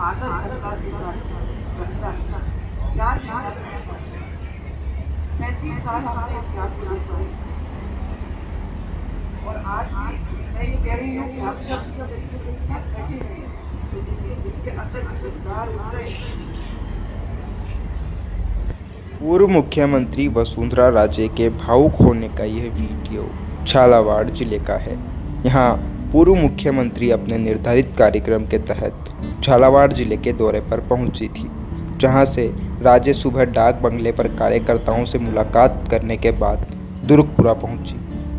आदर सत्कार के साथ रखता है, प्यार के साथ रखता है। 35 साल हमने इस याद को देखा है और आज भी मैं ये कह रही हूँ कि हम सब तरीके से एक साथ बैठे हैं तो जिनके अंदर किरदार उतरे। पूर्व मुख्यमंत्री वसुंधरा राजे के भावुक होने का यह वीडियो झालावाड़ जिले का है। यहाँ पूर्व मुख्यमंत्री अपने निर्धारित कार्यक्रम के तहत झालावाड़ जिले के दौरे पर पहुंची थी, जहां से राजे सुबह डाक बंगले पर कार्यकर्ताओं से मुलाकात करने के बाद दुर्गपुरा पहुंची।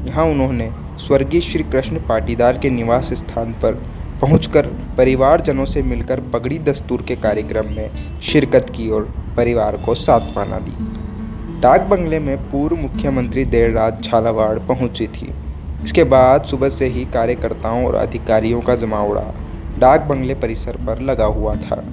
यहाँ उन्होंने स्वर्गीय श्री कृष्ण पाटीदार के निवास स्थान पर पहुंचकर परिवारजनों से मिलकर पगड़ी दस्तूर के कार्यक्रम में शिरकत की और परिवार को सांत्वना दी। डाक बंगले में पूर्व मुख्यमंत्री देर रात झालावाड़ पहुंची थी। इसके बाद सुबह से ही कार्यकर्ताओं और अधिकारियों का जमावड़ा डाक बंगले परिसर पर लगा हुआ था।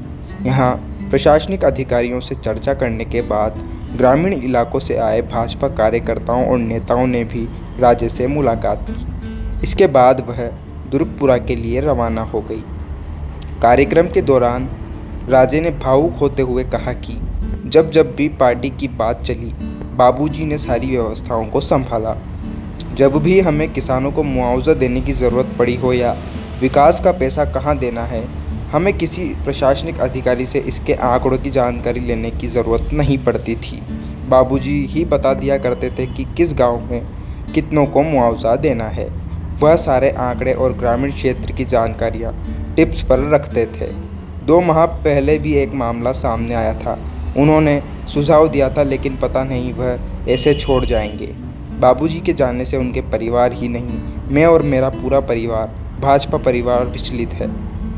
यहाँ प्रशासनिक अधिकारियों से चर्चा करने के बाद ग्रामीण इलाकों से आए भाजपा कार्यकर्ताओं और नेताओं ने भी राजे से मुलाकात की। इसके बाद वह दुर्गपुरा के लिए रवाना हो गई। कार्यक्रम के दौरान राजे ने भावुक होते हुए कहा कि जब जब भी पार्टी की बात चली, बाबूजी ने सारी व्यवस्थाओं को संभाला। जब भी हमें किसानों को मुआवजा देने की ज़रूरत पड़ी हो या विकास का पैसा कहाँ देना है, हमें किसी प्रशासनिक अधिकारी से इसके आंकड़ों की जानकारी लेने की ज़रूरत नहीं पड़ती थी। बाबूजी ही बता दिया करते थे कि किस गांव में कितनों को मुआवजा देना है। वह सारे आंकड़े और ग्रामीण क्षेत्र की जानकारियाँ टिप्स पर रखते थे। 2 माह पहले भी एक मामला सामने आया था। उन्होंने सुझाव दिया था, लेकिन पता नहीं वह ऐसे छोड़ जाएंगे। बाबूजी के जाने से उनके परिवार ही नहीं, मैं और मेरा पूरा परिवार, भाजपा परिवार विचलित है।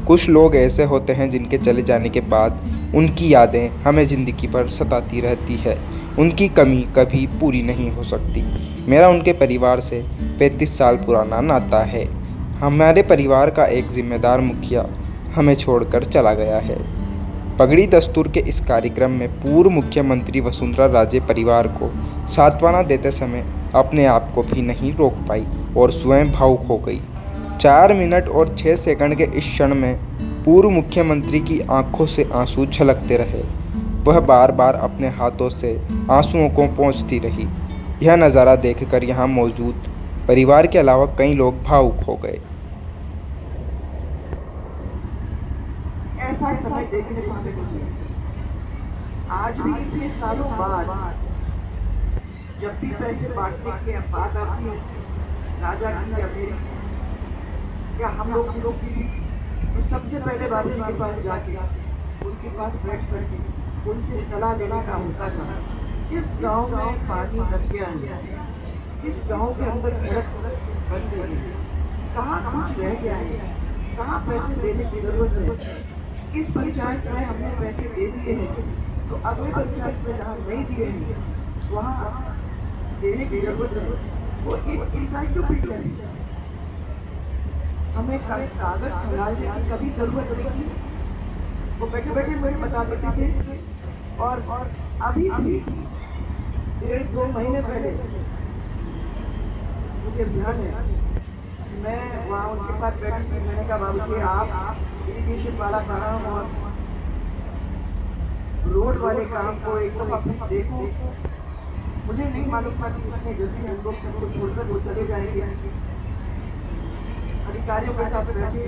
कुछ लोग ऐसे होते हैं जिनके चले जाने के बाद उनकी यादें हमें ज़िंदगी भर सताती रहती है। उनकी कमी कभी पूरी नहीं हो सकती। मेरा उनके परिवार से 35 साल पुराना नाता है। हमारे परिवार का एक जिम्मेदार मुखिया हमें छोड़कर चला गया है। पगड़ी दस्तूर के इस कार्यक्रम में पूर्व मुख्यमंत्री वसुंधरा राजे परिवार को सांत्वना देते समय अपने आप को भी नहीं रोक पाई और स्वयं भावुक हो गई। 4 मिनट और 6 सेकंड के इस क्षण में पूर्व मुख्यमंत्री की आंखों से आंसू झलकते रहे। वह बार बार अपने हाथों से आंसुओं को पोंछती रही। यह नज़ारा देखकर यहाँ मौजूद परिवार के अलावा कई लोग भावुक हो गए। ऐसा समय देखने को हमें नहीं मिलता। आज भी इतने सालों बाद जब भी पैसे बांटने की बात आती है, राजा की अमीरी क्या हम लोग की तो सबसे पहले बाबूजी के पास जाके उनके पास बैठ करके उनसे सलाह लेने का होता था। किस गांव में पानी लग गया है, किस गांव के अंदर सड़क बन गई है, कहाँ कुछ रह गया है, कहाँ पैसे देने की जरूरत है, किस पंचायत में हमने पैसे दे दिए हैं तो अगले पंचायत में जहाँ नहीं दिए हैं वहाँ देने की जरूरत है। वो एक इंसाइक्लोपीडिया है। हमें कागज खंगालने की कभी जरूरत नहीं थी। वो बैठे बैठे मुझे बता देते थे। और अभी 1-2 महीने पहले मुझे ध्यान है, मैं वहाँ उनके साथ बैठी थी। मैंने कहा बाबूजी आप इरिगेशन वाला काम और रोड वाले काम को एक दफा देखो। मुझे नहीं मालूम था कि इतने जल्दी हम लोग सबको छोड़कर वो चले जाएंगे। अधिकारियों के साथ बैठे,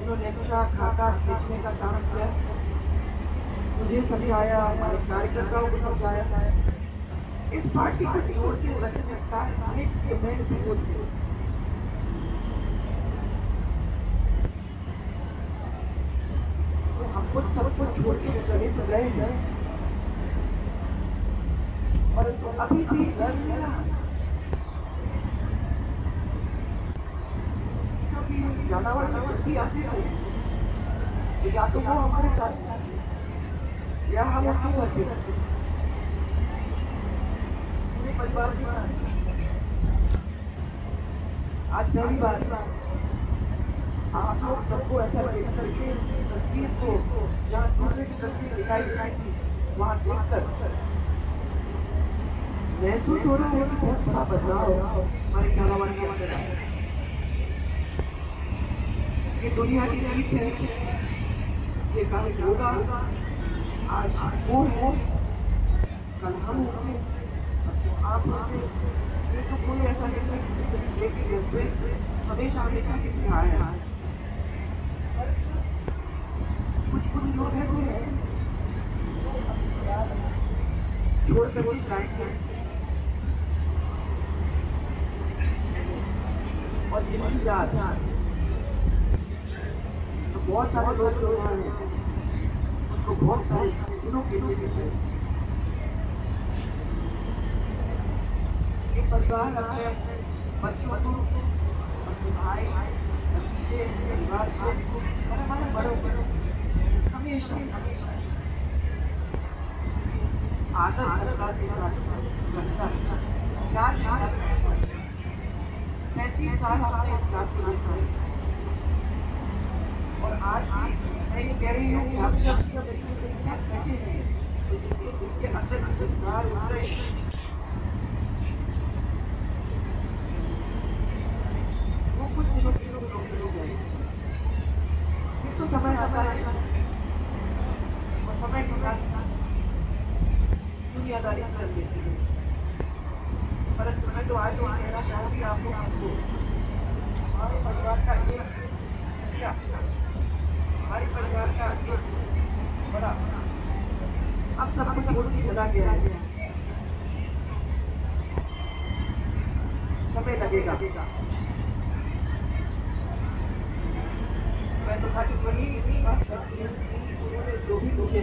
उन्होंने अच्छा खाता खींचने का काम किया, मुझे समझाया, हमारे कार्यकर्ताओं को समझाया। इस पार्टी को छोड़ के रखने का एक समय विरोध है। तो हमको सबको छोड़ के चले तो गए हैं और अभी भी डर नहीं रहा। झालावाड़ में जब भी आते थे तो या तो वो हमारे साथ या हम उनके साथ थे, पूरे परिवार के साथ। आज पहली बार आप लोग सबको ऐसा देख करके तस्वीर को जहाँ दूसरे की तस्वीर दिखाई थी वहाँ देखकर महसूस हो रहा है कि बहुत बड़ा बदलाव हमारे झालावाड़ के अंदर आया। ये दुनिया की रीत है ये कल होगा, आज वो है, कल हम होंगे, तो आप होंगे। ये तो कोई ऐसा नहीं है कि लेके गए हमेशा हमेशा कितने आए हैं। कुछ लोग ऐसे हैं छोड़ कर वो जाएंगे और जिनकी याद तो बहुत सारे लोग जो हैं उसको बहुत सारे दिनों के लिए से एक परिवार अपने बच्चों को, अपने भाई, भतीजे, परिवार को और हमारे बड़ों को हमेशा आदर सत्कार के साथ रखता है। प्यार के साथ रखता है। 35 साल आपने इस बात को देखा है और आज भी मैं ये कह रही हूँ कि आप जब तरीके से एक साथ बैठे हैं तो उसके अंदर की विचार उठ रहे हैं वो कुछ दिनों के लोग हो जाएंगे। फिर तो समय आता है और समय के साथ दुनियादारी चल देती है। परंतु मैं तो आज ये कहना चाहूँगी आप लोग हमको हमारे परिवार का हमारे परिवार का बड़ा अब सब कुछ छोड़ के चला गया है। समय लगेगा। मैं तो खाली वही विश्वास करती हूँ कि उन्होंने जो भी मुझे